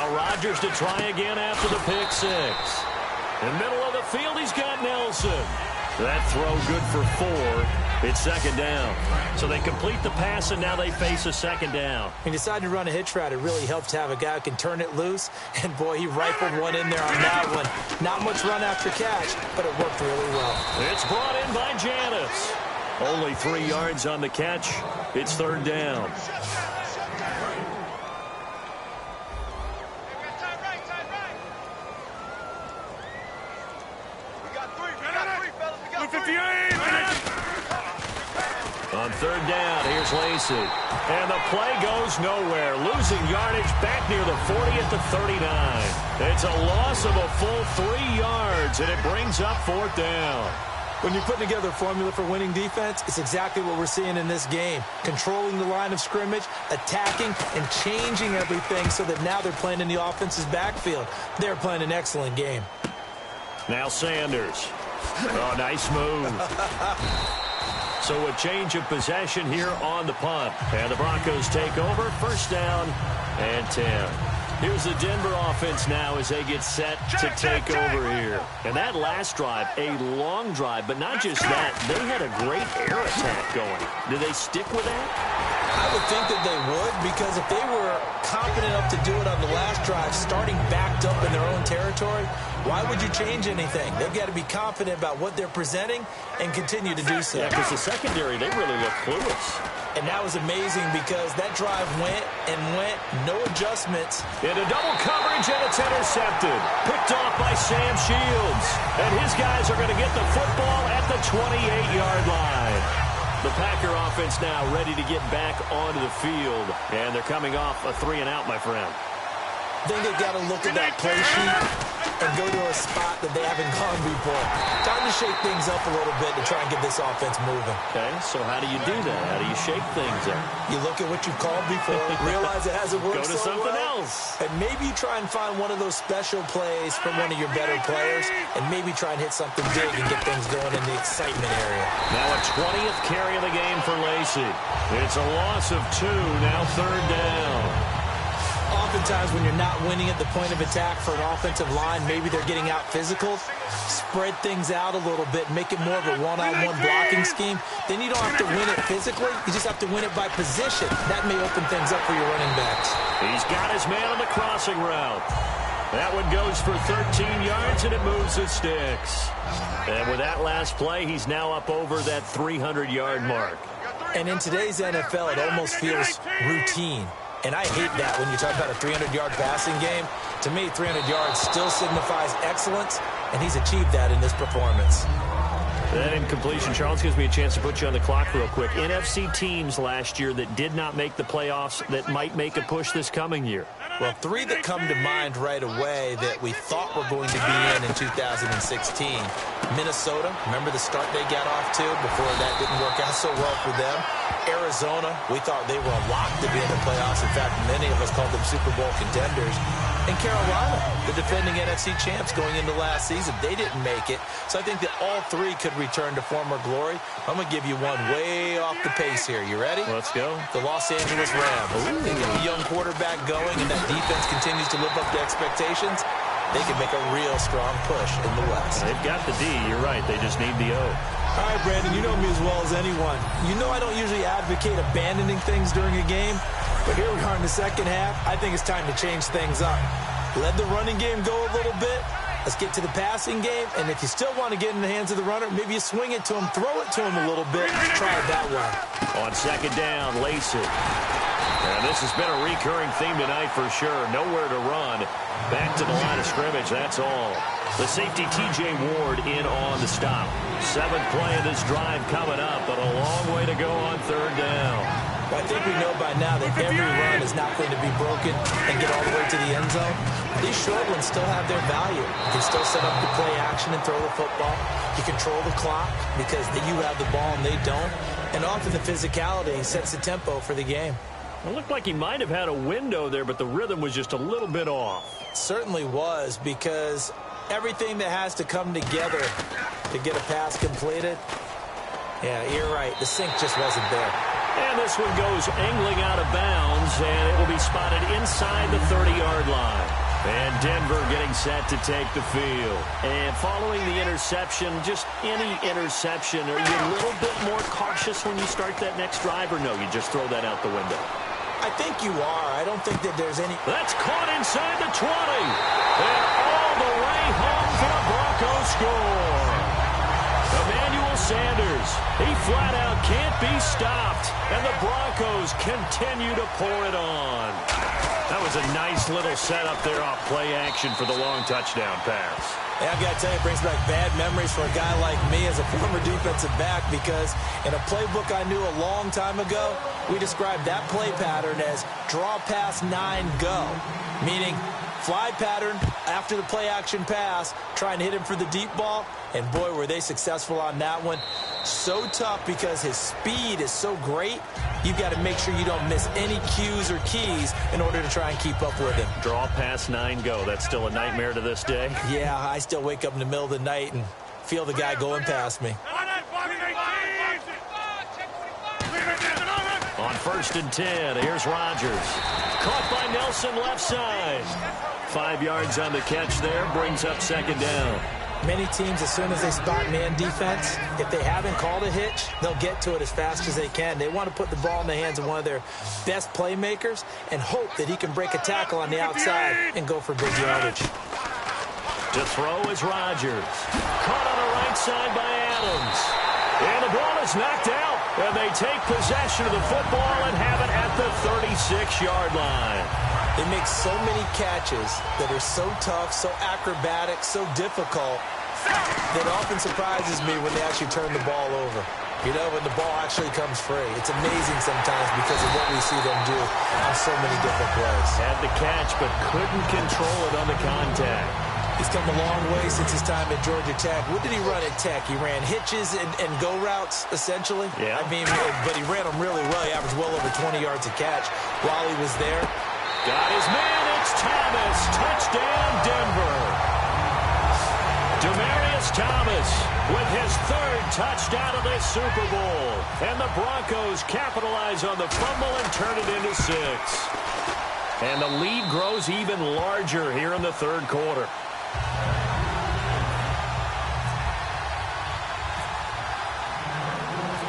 Now Rodgers to try again after the pick six. In the middle of the field, he's got Nelson. That throw good for 4. It's second down. So they complete the pass, and now they face a second down. He decided to run a hitch route. It really helps to have a guy who can turn it loose. And, boy, he rifled one in there on that one. Not much run after catch, but it worked really well. It's brought in by Janis. Only 3 yards on the catch. It's third down. On third down, here's Lacey. And the play goes nowhere. Losing yardage back near the 40 at the 39. It's a loss of a full 3 yards, and it brings up fourth down. When you're putting together a formula for winning defense, it's exactly what we're seeing in this game. Controlling the line of scrimmage, attacking, and changing everything so that now they're playing in the offense's backfield. They're playing an excellent game. Now Sanders. Oh, nice move. So a change of possession here on the punt. And the Broncos take over. First down and 10. Here's the Denver offense now as they get set to take over here. And that last drive, a long drive, but not just that. They had a great air attack going. Do they stick with that? I would think that they would, because if they were confident enough to do it on the last drive, starting backed up in their own territory, why would you change anything? They've got to be confident about what they're presenting and continue to do so. Yeah, because the secondary, they really look clueless. And that was amazing because that drive went and went, no adjustments. Into double coverage, and it's intercepted. Picked off by Sam Shields. And his guys are going to get the football at the 28-yard line. The Packer offense now ready to get back onto the field. And they're coming off a 3-and-out, my friend. I think they've got to look at that play sheet and go to a spot that they haven't gone before. Time to shake things up a little bit to try and get this offense moving. Okay, so how do you do that? How do you shake things up? You look at what you've called before, realize it hasn't worked so well. Go to something else. And maybe try and find one of those special plays from one of your better players, and maybe try and hit something big and get things going in the excitement area. Now a 20th carry of the game for Lacey. It's a loss of 2, now third down. Oftentimes when you're not winning at the point of attack for an offensive line, maybe they're getting out physical, spread things out a little bit, make it more of a one-on-one blocking scheme. Then you don't have to win it physically. You just have to win it by position. That may open things up for your running backs. He's got his man on the crossing route. That one goes for 13 yards, and it moves the sticks. And with that last play, he's now up over that 300-yard mark. And in today's NFL, it almost feels routine. And I hate that when you talk about a 300-yard passing game. To me, 300 yards still signifies excellence, and he's achieved that in this performance. That incompletion, Charles, gives me a chance to put you on the clock real quick. NFC teams last year that did not make the playoffs that might make a push this coming year. Well, 3 that come to mind right away that we thought were going to be in 2016. Minnesota, remember the start they got off to before that didn't work out so well for them. Arizona, we thought they were a lock to be in the playoffs. In fact, many of us called them Super Bowl contenders. And Carolina, the defending NFC champs going into last season, they didn't make it. So I think that all 3 could return to former glory. I'm going to give you one way off the pace here. You ready? Let's go. The Los Angeles Rams. They get a young quarterback going, and that defense continues to live up to expectations. They can make a real strong push in the West. They've got the D. You're right. They just need the O. All right, Brandon, you know me as well as anyone. You know I don't usually advocate abandoning things during a game, but here we are in the second half. I think it's time to change things up. Let the running game go a little bit. Let's get to the passing game, and if you still want to get in the hands of the runner, maybe you swing it to him, throw it to him a little bit, and try it that way. On second down, Lacey. And this has been a recurring theme tonight for sure. Nowhere to run. Back to the line of scrimmage, that's all. The safety, T.J. Ward, in on the stop. 7th play of this drive coming up, but a long way to go on third down. Well, I think we know by now that every run is not going to be broken and get all the way to the end zone. These short ones still have their value. You can still set up the play action and throw the football. You control the clock because you have the ball and they don't. And often the physicality sets the tempo for the game. It looked like he might have had a window there, but the rhythm was just a little bit off. It certainly was, because everything that has to come together to get a pass completed, yeah, you're right. The sync just wasn't there. And this one goes angling out of bounds, and it will be spotted inside the 30-yard line. And Denver getting set to take the field. And following the interception, just any interception, are you a little bit more cautious when you start that next drive, or no, you just throw that out the window? I think you are. I don't think that there's any... That's caught inside the 20. And all the way home for a Broncos score. Emmanuel Sanders, he flat out can't be stopped. And the Broncos continue to pour it on. That was a nice little setup there off play action for the long touchdown pass. Yeah, I've got to tell you, it brings back bad memories for a guy like me as a former defensive back, because in a playbook I knew a long time ago, we described that play pattern as draw pass 9 go, meaning fly pattern after the play action pass, trying to hit him for the deep ball, and boy, were they successful on that one. So tough because his speed is so great, you've got to make sure you don't miss any cues or keys in order to try and keep up with him. Draw pass 9 go. That's still a nightmare to this day? Yeah, I still wake up in the middle of the night and feel the guy going past me. On 1st and 10, here's Rodgers. Caught by Nelson left side. 5 yards on the catch there, brings up 2nd down. Many teams, as soon as they spot man defense, if they haven't called a hitch, they'll get to it as fast as they can. They want to put the ball in the hands of one of their best playmakers and hope that he can break a tackle on the outside and go for big yardage. To throw is Rodgers. Caught on the right side by Adams. And the ball is knocked out. And they take possession of the football and have it at the 36-yard line. They make so many catches that are so tough, so acrobatic, so difficult, that often surprises me when they actually turn the ball over. You know, when the ball actually comes free. It's amazing sometimes because of what we see them do on so many different plays. Had the catch, but couldn't control it on the contact. He's come a long way since his time at Georgia Tech. What did he run at Tech? He ran hitches and go routes, essentially. Yeah. I mean, but he ran them really well. He averaged well over 20 yards a catch while he was there. Got his man. It's Thomas. Touchdown, Denver. Demaryius Thomas with his 3rd touchdown of this Super Bowl. And the Broncos capitalize on the fumble and turn it into 6. And the lead grows even larger here in the 3rd quarter.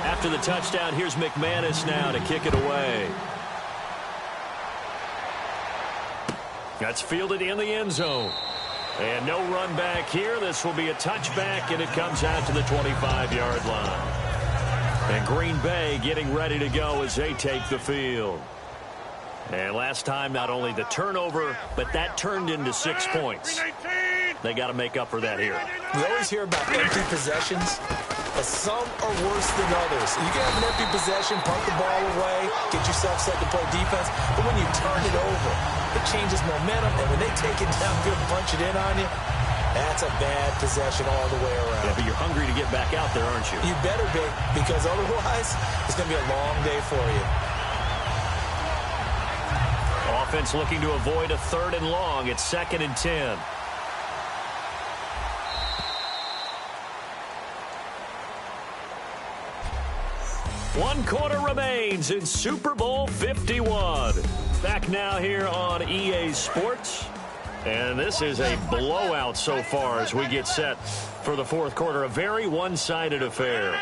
After the touchdown, here's McManus now to kick it away. That's fielded in the end zone. And no run back here. This will be a touchback, and it comes out to the 25-yard line. And Green Bay getting ready to go as they take the field. And last time, not only the turnover, but that turned into 6 points. They got to make up for that here. We always hear about empty possessions, but some are worse than others. You can have an empty possession, punt the ball away, get yourself set to play defense, but when you turn it over, it changes momentum, and when they take it downfield and punch it in on you, that's a bad possession all the way around. Yeah, but you're hungry to get back out there, aren't you? You better be, because otherwise, it's going to be a long day for you. Offense looking to avoid a 3rd and long. It's 2nd and 10. One quarter remains in Super Bowl 51. Back now here on EA Sports. And this is a blowout so far as we get set for the 4th quarter. A very one-sided affair.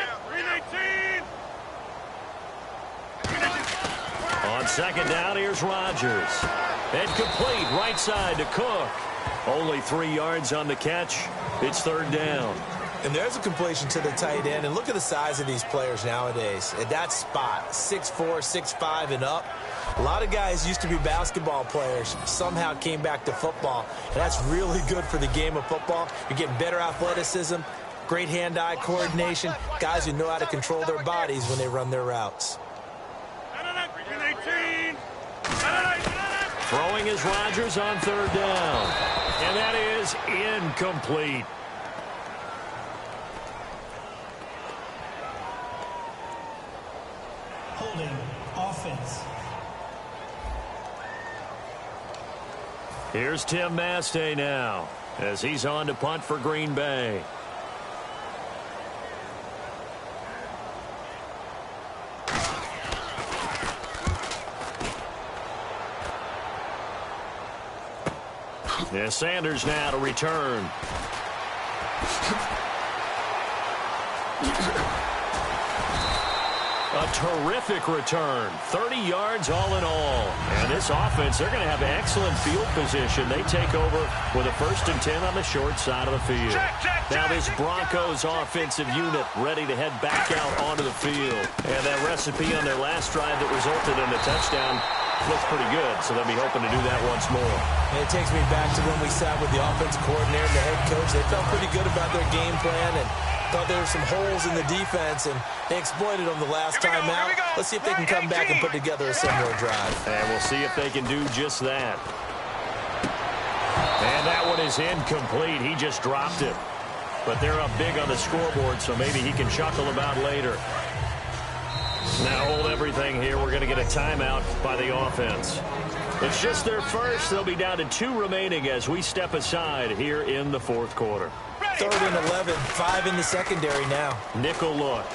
On 2nd down, here's Rodgers. And complete right side to Cook. Only 3 yards on the catch. It's 3rd down. And there's a completion to the tight end. And look at the size of these players nowadays. At that spot, 6'4", 6'5", and up. A lot of guys used to be basketball players, somehow came back to football. And that's really good for the game of football. You're getting better athleticism, great hand-eye coordination, guys who know how to control their bodies when they run their routes. Throwing is Rodgers on 3rd down. And that is incomplete. Holding offense. Here's Tim Mastay now as he's on to punt for Green Bay. Yeah, Sanders now to return. A terrific return. 30 yards all in all. And this offense, they're going to have excellent field position. They take over with a 1st and 10 on the short side of the field. Now this Broncos offensive unit ready to head back out onto the field. And that recipe on their last drive that resulted in a touchdown looks pretty good, so they'll be hoping to do that once more. And it takes me back to when we sat with the offensive coordinator and the head coach. They felt pretty good about their game plan and thought there were some holes in the defense, and they exploited them the last time out. Let's see if they can come back and put together a similar drive. And we'll see if they can do just that. And that one is incomplete. He just dropped it. But they're up big on the scoreboard, so maybe he can chuckle about later. Now hold everything here. We're going to get a timeout by the offense. It's just their first. They'll be down to 2 remaining as we step aside here in the 4th quarter. 3rd and 11, 5 in the secondary now. Nickel look.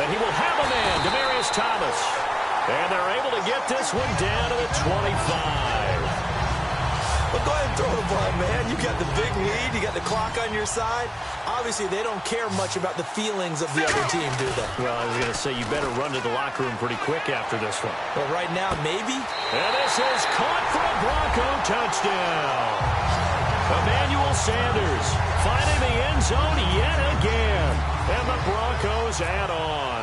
And he will have a man, Demaryius Thomas. And they're able to get this one down to the 25. Well, go ahead and throw the ball, man. You got the big lead. You got the clock on your side. Obviously, they don't care much about the feelings of the other team, do they? Well, I was going to say, you better run to the locker room pretty quick after this one. But right now, maybe. And this is caught for a Bronco touchdown. Emmanuel Sanders finding the end zone yet again. And the Broncos add on.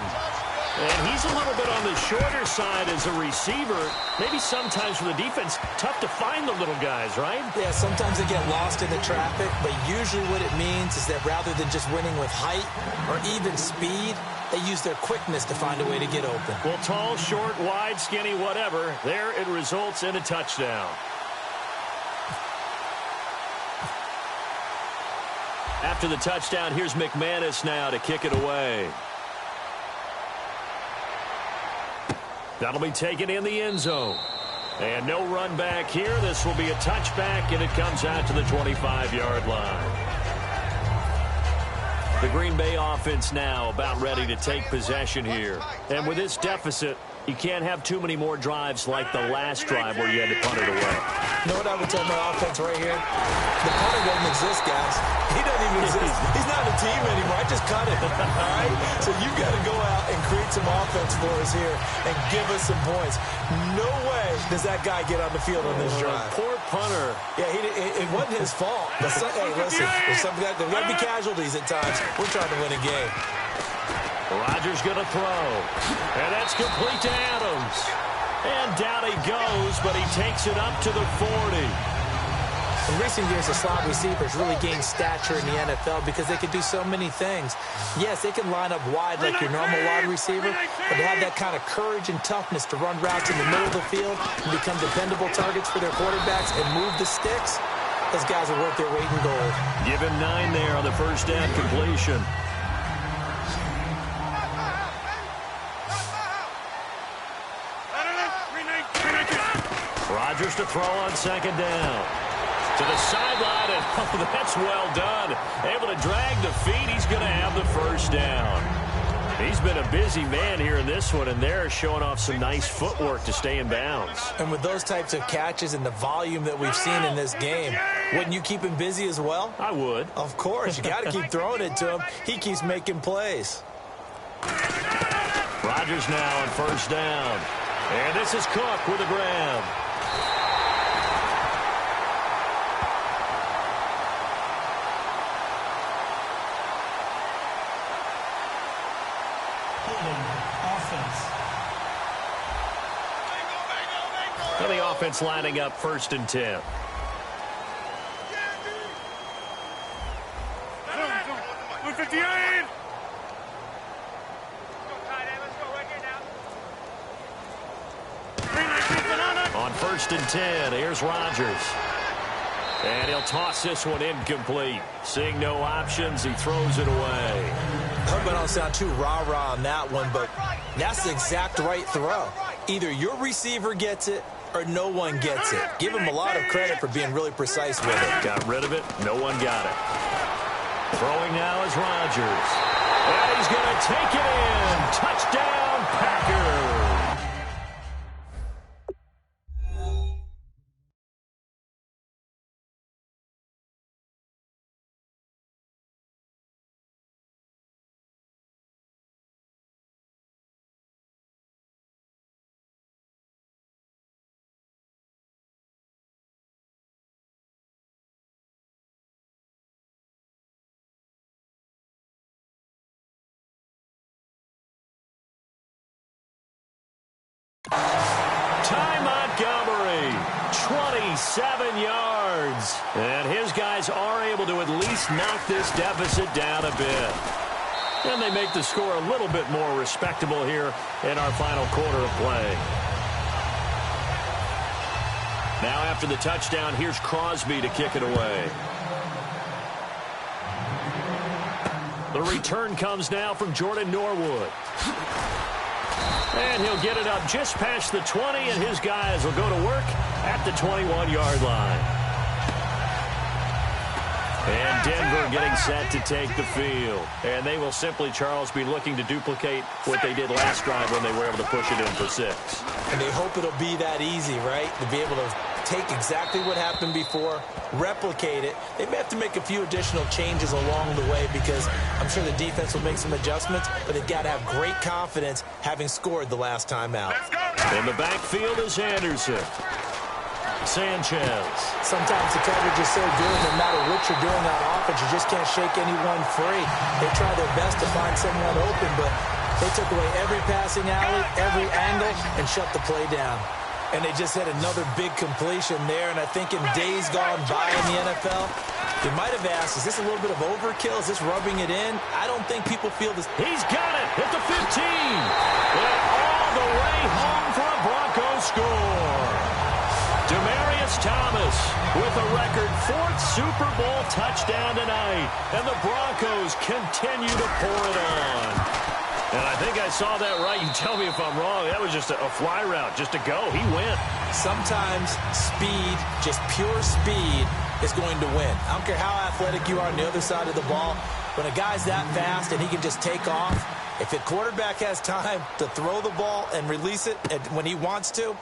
And he's a little bit on the shorter side as a receiver. Maybe sometimes for the defense, tough to find the little guys, right? Yeah, sometimes they get lost in the traffic, but usually what it means is that rather than just winning with height or even speed, they use their quickness to find a way to get open. Well, tall, short, wide, skinny, whatever, there it results in a touchdown. After the touchdown, here's McManus now to kick it away. That'll be taken in the end zone. And no run back here. This will be a touchback, and it comes out to the 25-yard line. The Green Bay offense now about ready to take possession here. And with this deficit, you can't have too many more drives like the last drive where you had to punt it away. You know what I would tell my offense right here? The punter doesn't exist, guys. He doesn't even exist. He's not a team anymore. I just cut it. All right? So you've got to go out and create some offense for us here and give us some points. No way does that guy get on the field on this drive. Poor punter. Yeah, it wasn't his fault. But hey, listen, there's got to be casualties at times. We're trying to win a game. Rodgers going to throw. And that's complete to Adams. And down he goes, but he takes it up to the 40. In recent years, the slot receivers really gained stature in the NFL because they can do so many things. Yes, they can line up wide like your normal wide receiver, but to have that kind of courage and toughness to run routes in the middle of the field and become dependable targets for their quarterbacks and move the sticks, those guys are worth their weight in gold. Give him 9 there on the first down completion. Rodgers to throw on second down. To the sideline, and oh, that's well done. Able to drag the feet. He's going to have the first down. He's been a busy man here in this one, and they're showing off some nice footwork to stay in bounds. And with those types of catches and the volume that we've seen in this game, wouldn't you keep him busy as well? I would. Of course. You got to keep throwing it to him. He keeps making plays. Rodgers now on first down. And this is Cook with a grab. And the offense lining up 1st and 10. On 1st and 10, here's Rodgers. And he'll toss this one incomplete. Seeing no options, he throws it away. I hope I don't sound too rah-rah on that one, but that's the exact right throw. Either your receiver gets it or no one gets it. Give him a lot of credit for being really precise with it. Got rid of it. No one got it. Throwing now is Rodgers. And he's going to take it in. Touchdown, Packers. 27 yards. And his guys are able to at least knock this deficit down a bit. And they make the score a little bit more respectable here in our final quarter of play. Now after the touchdown, here's Crosby to kick it away. The return comes now from Jordan Norwood. And he'll get it up just past the 20, and his guys will go to work at the 21-yard line. And Denver getting set to take the field. And they will simply, Charles, be looking to duplicate what they did last drive when they were able to push it in for 6. And they hope it'll be that easy, right? To be able to take exactly what happened before, replicate it. They may have to make a few additional changes along the way because I'm sure the defense will make some adjustments, but they've got to have great confidence having scored the last time out. In the backfield is Anderson. Sanchez. Sometimes the coverage is so good, no matter what you're doing on offense, you just can't shake anyone free. They try their best to find someone open, but they took away every passing alley, every angle, and shut the play down. And they just had another big completion there, and I think in days gone by in the NFL, you might have asked, is this a little bit of overkill? Is this rubbing it in? I don't think people feel this. He's got it at the 15. And all the way home for a Broncos score. Demaryius Thomas with a record 4th Super Bowl touchdown tonight. And the Broncos continue to pour it on. And I think I saw that right. You tell me if I'm wrong. That was just a fly route, just to go. He went. Sometimes speed, just pure speed, is going to win. I don't care how athletic you are on the other side of the ball. When a guy's that fast and he can just take off, if the quarterback has time to throw the ball and release it when he wants to,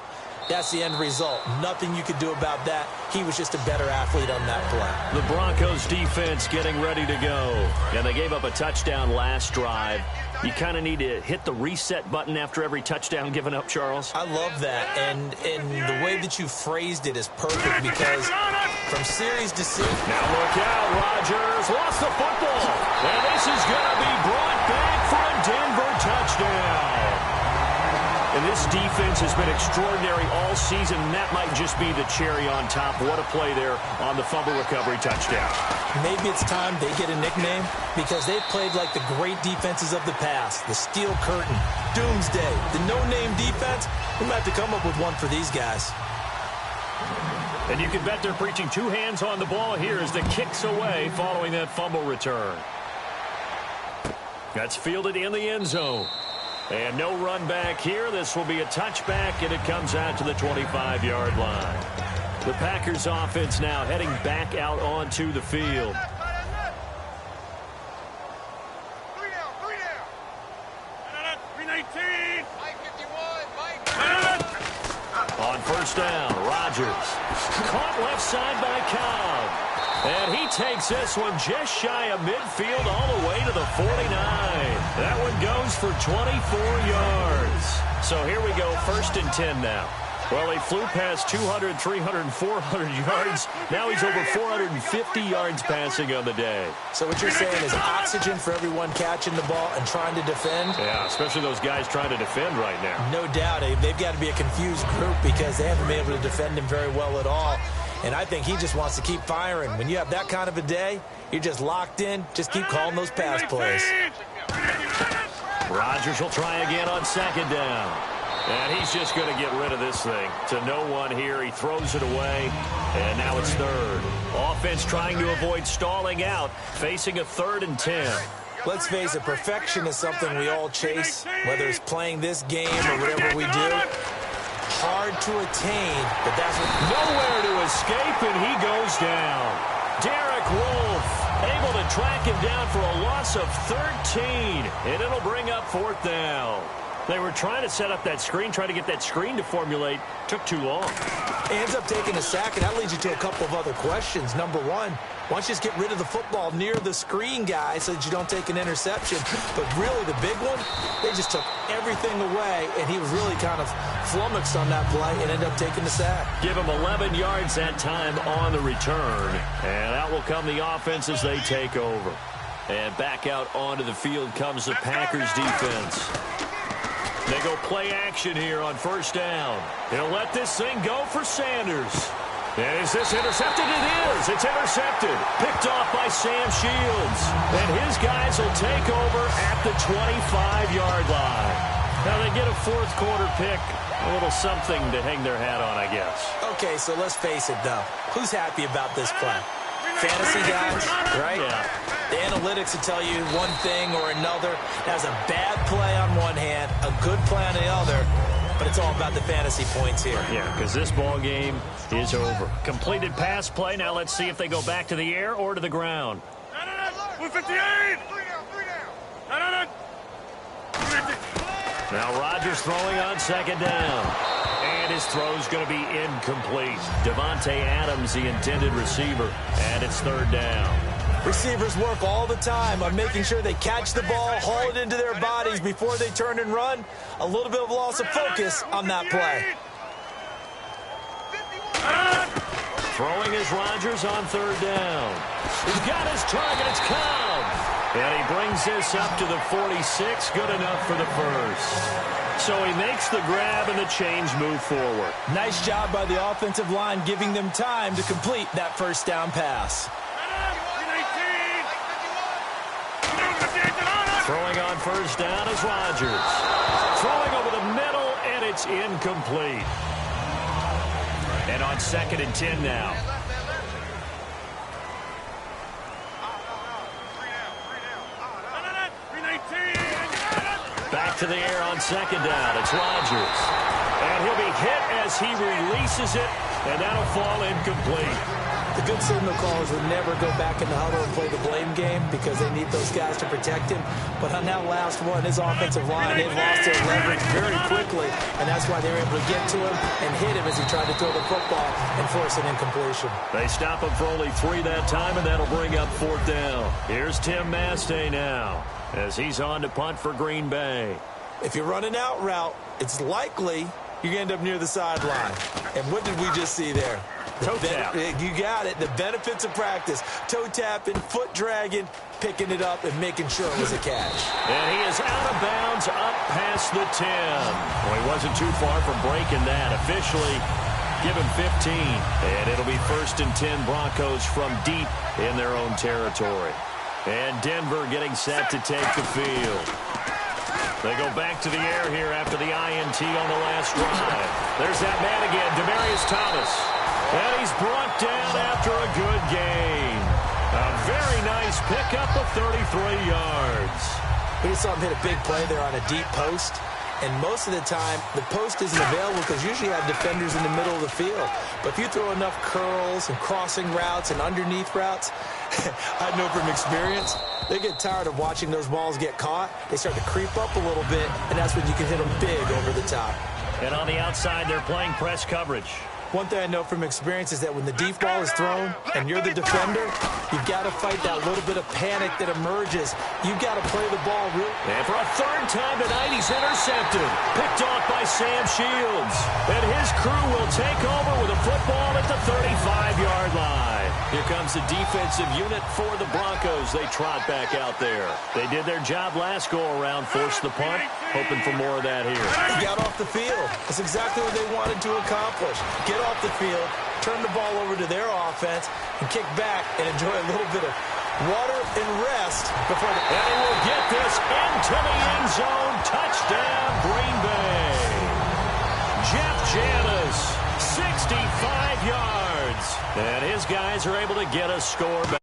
that's the end result. Nothing you could do about that. He was just a better athlete on that play. The Broncos defense getting ready to go. And they gave up a touchdown last drive. You kind of need to hit the reset button after every touchdown given up, Charles. I love that. And the way that you phrased it is perfect because from series to series. Now look out. Rodgers lost the football. And this is going to be brought back for a Denver touchdown. And this defense has been extraordinary all season, and that might just be the cherry on top. What a play there on the fumble recovery touchdown. Maybe it's time they get a nickname because they've played like the great defenses of the past. The Steel Curtain, Doomsday, the no-name defense. We might have to come up with one for these guys. And you can bet they're preaching 2 hands on the ball here as the kick's away following that fumble return. That's fielded in the end zone. And no run back here. This will be a touchback, and it comes out to the 25-yard line. The Packers offense now heading back out onto the field. On first down, Rodgers. Caught left side by Cobb. And he takes this one just shy of midfield all the way to the 49. That one goes for 24 yards. So here we go, 1st and 10 now. Well, they flew past 200, 300, 400 yards. Now he's over 450 yards passing on the day. So what you're saying is oxygen for everyone catching the ball and trying to defend? Yeah, especially those guys trying to defend right now. No doubt. They've got to be a confused group because they haven't been able to defend him very well at all. And I think he just wants to keep firing. When you have that kind of a day, you're just locked in. Just keep calling those pass plays. Rodgers will try again on 2nd down. And he's just going to get rid of this thing. To no one here. He throws it away. And now it's 3rd. Offense trying to avoid stalling out. Facing a 3rd and 10. Let's face it, perfection is something we all chase. Whether it's playing this game or whatever we do. Hard to attain, but that's what... Nowhere to escape, and he goes down. Derek Wolfe able to track him down for a loss of 13, and it'll bring up 4th down. They were trying to set up that screen, trying to get that screen to formulate. Took too long. He ends up taking a sack, and that leads you to a couple of other questions. Number one, why don't you just get rid of the football near the screen guy so that you don't take an interception? But really, the big one, they just took everything away, and he was really kind of flummoxed on that play and ended up taking the sack. Give him 11 yards that time on the return. And out will come the offense as they take over. And back out onto the field comes the Packers defense. They go play action here on 1st down. He'll let this thing go for Sanders. And is this intercepted? It is. It's intercepted. Picked off by Sam Shields. And his guys will take over at the 25-yard line. Now they get a fourth quarter pick. A little something to hang their hat on, I guess. Okay, so let's face it, though. Who's happy about this play? Fantasy guys, right? Yeah. The analytics will tell you one thing or another. That's a bad play on one hand, a good play on the other. But it's all about the fantasy points here. Yeah, because this ball game is over. Completed pass play. Now let's see if they go back to the air or to the ground. 58! Now Rodgers throwing on second down. And his throw's going to be incomplete. Devontae Adams, the intended receiver. And it's third down. Receivers work all the time on making sure they catch the ball, haul it into their bodies before they turn and run. A little bit of loss of focus on that play. Throwing is Rodgers on third down. He's got his target. It's Cobb. And he brings this up to the 46. Good enough for the first. So he makes the grab and the chains move forward. Nice job by the offensive line giving them time to complete that first down pass. Throwing on first down is Rodgers. Throwing over the middle, and it's incomplete. And on 2nd and 10 now. Back to the air on second down. It's Rodgers. And he'll be hit as he releases it, and that'll fall incomplete. The good signal callers would never go back in the huddle and play the blame game because they need those guys to protect him. But on that last one, his offensive line, they've lost their leverage very quickly, and that's why they were able to get to him and hit him as he tried to throw the football and force an incompletion. They stop him for only 3 that time, and that'll bring up fourth down. Here's Tim Mastay now as he's on to punt for Green Bay. If you're running out route, it's likely you're going to end up near the sideline. And what did we just see there? Toe tap. You got it. The benefits of practice. Toe tapping, foot dragging, picking it up, and making sure it was a catch. And he is out of bounds up past the 10. Well, he wasn't too far from breaking that. Officially, give him 15. And it'll be 1st and 10 Broncos from deep in their own territory. And Denver getting set to take the field. They go back to the air here after the INT on the last drive. There's that man again, Demaryius Thomas. And he's brought down after a good gain. A very nice pickup of 33 yards. We just saw him hit a big play there on a deep post. And most of the time, the post isn't available because usually you have defenders in the middle of the field. But if you throw enough curls and crossing routes and underneath routes, I know from experience, they get tired of watching those balls get caught. They start to creep up a little bit, and that's when you can hit them big over the top. And on the outside, they're playing press coverage. One thing I know from experience is that when the deep ball is thrown and you're the defender, you've got to fight that little bit of panic that emerges. You've got to play the ball real. And for a third time tonight, he's intercepted. Picked off by Sam Shields. And his crew will take over with a football at the 35-yard line. Here comes the defensive unit for the Broncos. They trot back out there. They did their job last go-around, forced the punt, hoping for more of that here. They got off the field. That's exactly what they wanted to accomplish. Get off the field, turn the ball over to their offense, and kick back and enjoy a little bit of water and rest before the... And he will get this into the end zone. Touchdown, Green Bay. Jeff Janis, 65 yards. And his guys are able to get a score back.